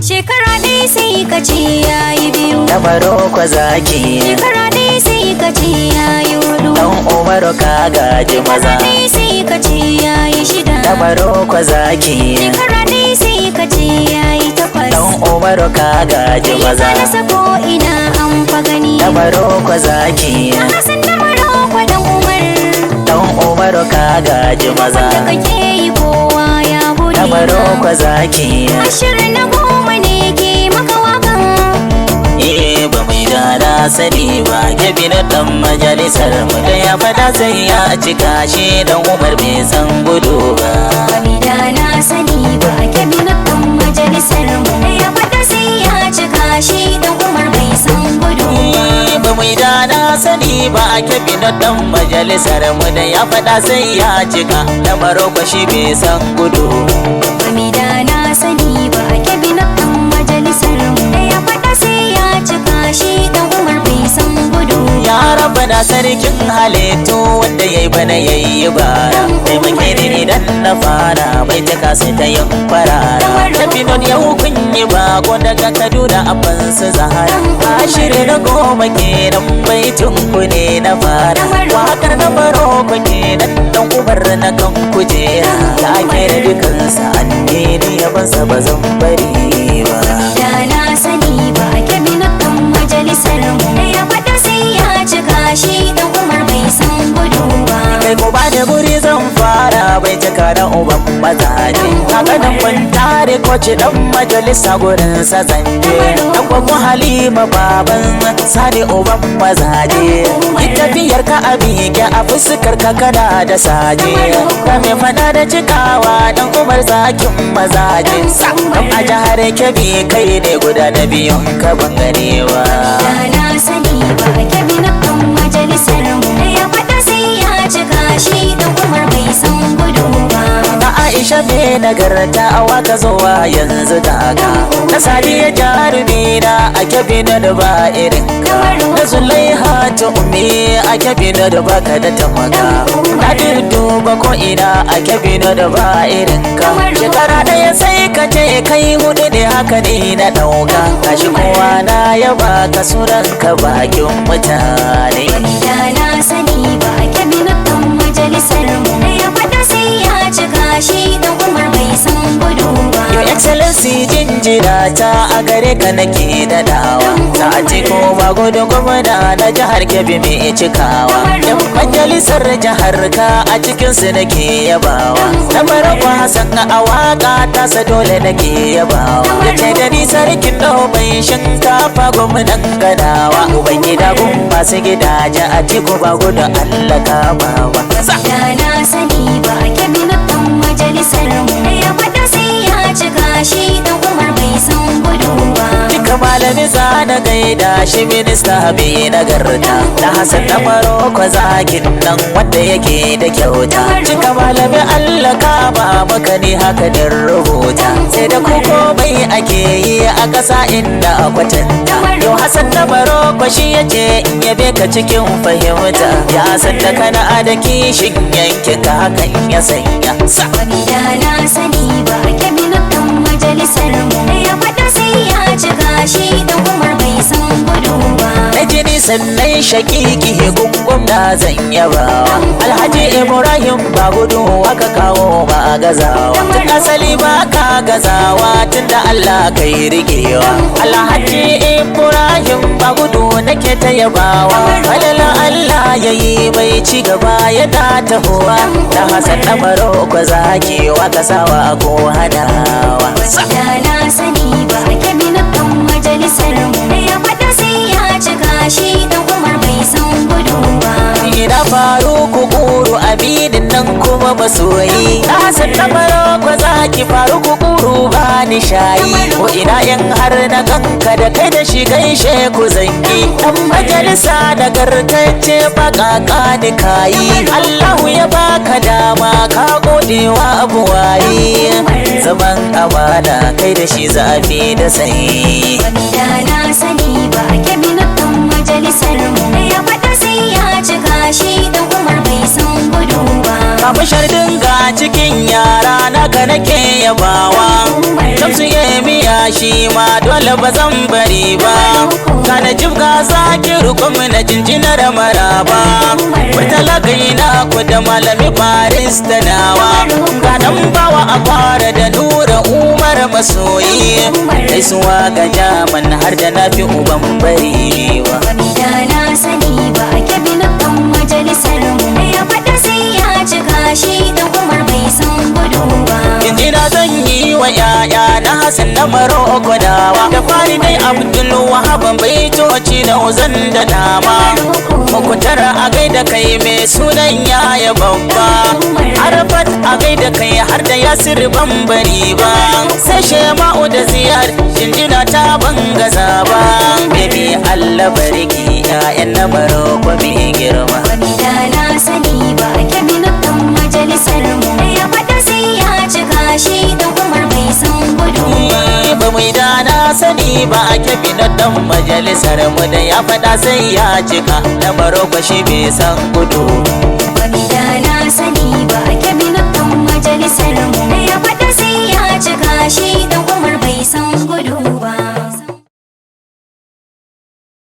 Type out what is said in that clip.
Shekara ɗaya sai ka ce yayi biyu. Na Maroko zaki. Shekara ɗaya sai ka ce yayi hudu. Dan Umaru ka gaji maza. Shekara ɗaya sai ka ce yayi shida. Na Maroko zaki. Shekara ɗaya sai ka ce yayi takwas. Dan Umaru ka gaji maza. Ya nasa ko ina an fa gani. Na Maroko zaki. Na Hassan na Maroko dan Umar. Dan Umaru ka gaji maza. Da kake yi kowa ya gode. Na Maroko zaki. Ashirin na goma ne ke maka wakan. Ba mai da sani ba, yabi na dan majalisar mu da ya fada sai ya cika shi. Dan Umar bai san gudu ba. Bami da na sani ba, yabi na dan majalisar mu da ya fada sai ya cika shi. Dan Umar bai san gudu ba. Ba mai da sani ba, yabi na dan majalisar mu da ya fada sai ya cika. Na Maroko shi bai san gudu. Bami da na sani ba, yabi na dan majalisar mu da ya fada sai ya cika shi. Dan Umar bai san gudu. Ya Rabbana sarkin halittu wanda yayi bana yayi bara. Taimake ni idan na fara bai taka sai ta yin farara. Tafinon yau kun yi bako daga Kaduna a fansu Zahara. Ashirin na goma kenan baitun ku ne na fara. Wakar na Maroko kenan dan Umar na kan kujera. Ya kera dukansa anneni yabansa ba zan bari ba. Da na sani ba, yabi na dan majalisar mu da ya fada sai ya cika shi. Dan Umar bai san gudu ba. Kai ko ba da guri zan fara bai cika da uban mazaje. Kaga dan ban tare koci dan majalisa gurin sa zanje. Dan gwaggo Halima baban Sani uban mazaje. Tafiyar ka a bige a fuskar ka kana da saje. Ka me fada da cikawa dan Umar zakin mazaje. Dan a jihar Kebbi kai ne guda na biyun ka ban ganewa. Da na sani ba, yabi na dan majalisar mu da ya fada sai ya cika shi. Dan Umar bai san gudu ba. Na Aisha me nagarta a waka zuwa yanzu daga. Na Sadiya jarumi na a Kebbi na da ba irin ka. Na Zulaiha ta ummi a Kebbi na da baka da tamaka. Na duba ko ina a Kebbi na da ba irin ka. Shekara ɗaya sai ka ce kai hudu ne haka ne na ɗauka. Kashi kowa na yaba ka sunan ka bakin mutane. Da na sani ba, yabi na dan majalisar mu da ya fada sai ya cika shi. Dan Umar bai san gudu ba. Your Excellency jinjira ta a gare ka nake da dawa. Na ce ko ba gudu gwamna na jihar Kebbi mai cikawa. Yan majalisar jihar ka a cikin su nake yabawa. Na Maroko Hassan a waka ta sa dole nake yabawa. Ya ce da ni sarkin mai shinkafa gwamnan ganawa. Uban gida gun masu gidaje a ciko ba gudu Allah kamawa. Da na sani ba, yabi na dan majalisar mu da ya fada sai ya cika shi. Dan Umar bai san gudu ba. Duka malami za na gaida shi minista bai nagarta. Na Hassan na Maroko zakin nan wanda yake da kyauta. Duka malami Allah ka ba maka ne haka din rubuta. Sai da ku komai ake yi a ƙasa inda a kwatanta. Yau Hassan na Maroko shi yace in yabe ka cikin fahimta. Ya san da kana da kishin yankin ka hakan ya sanya. Bami da na sani ba, yabi na dan majalisar mu da ya fada sai ya cika shi. Dan Umar bai san gudu ba. Na jini sannan shakiki gungun da zan yabawa. Alhaji Ibrahim ba gudu aka kawo ba gazawa. Tun asali ba ka gazawa tunda Allah kai rigewa. Alhaji Ibrahim ba gudu nake ta yabawa. Alala Allah yayi bai ci gaba ya da tahowa. Na Hassan na Maroko zaki waka sawa ko hadawa. Da na sani ba, yabi na dan majalisar mu da ya fada sai ya cika shi. Dan Umar bai san gudu ba. Ina Faruku Kuru abidin nan kuma masoyi. Na Hassan na Maroko zaki Faruku Kuru ba ni shayi. Ko ina yan har na kanka da kai da shi gaishe ku zangi. Dan majalisa nagartacce baka da kayi. Allahu ya baka dama ka godewa abuwayi. Zaman amana kai da shi zafi da sai. Bami da na sani ba, yabi na dan majalisar mu da ya fada sai ya cika shi. Dan Umar bai san gudu ba. Kamu shardin ga cikin yara naka nake yabawa. Shamsu ya miya shi ma dole ba zan bari ba. Kana jibga zaki rukun na jinjinar maraba. Murtala gaina ku da malami Faris da nawa. Ganan bawa a kwara da Nura Umar masoyi. Gaisuwa ga jaman har da na fi uban barewa. Da na sani ba a kyabi na ɗan majalisar mu. Da ya faɗa sai ya cika shi da Umar bai san gudu ba. Jinjina zan yi wa yaya na Hassan na Maroko dawa. Da fari dai Abdul Wahab bai toci da uzan da dama. Mukutar a gaida kai mai sunan yaya babba. Arafat a gaida kai har da Yasir bambari ba. Sai Shema'u da Ziyar jinjina ta bangaza ba. Baby Allah bariki ya'yan na Maroko mai girma. Da na sani ba a kyabi na ɗan majalisar mu. Da ya faɗa sai ya cika shi da Umar bai san gudu ba. Ba mu da na sani ba a kyabi na dan majalisar mu da ya faɗa sai ya cika na Maroko shi bai san gudu.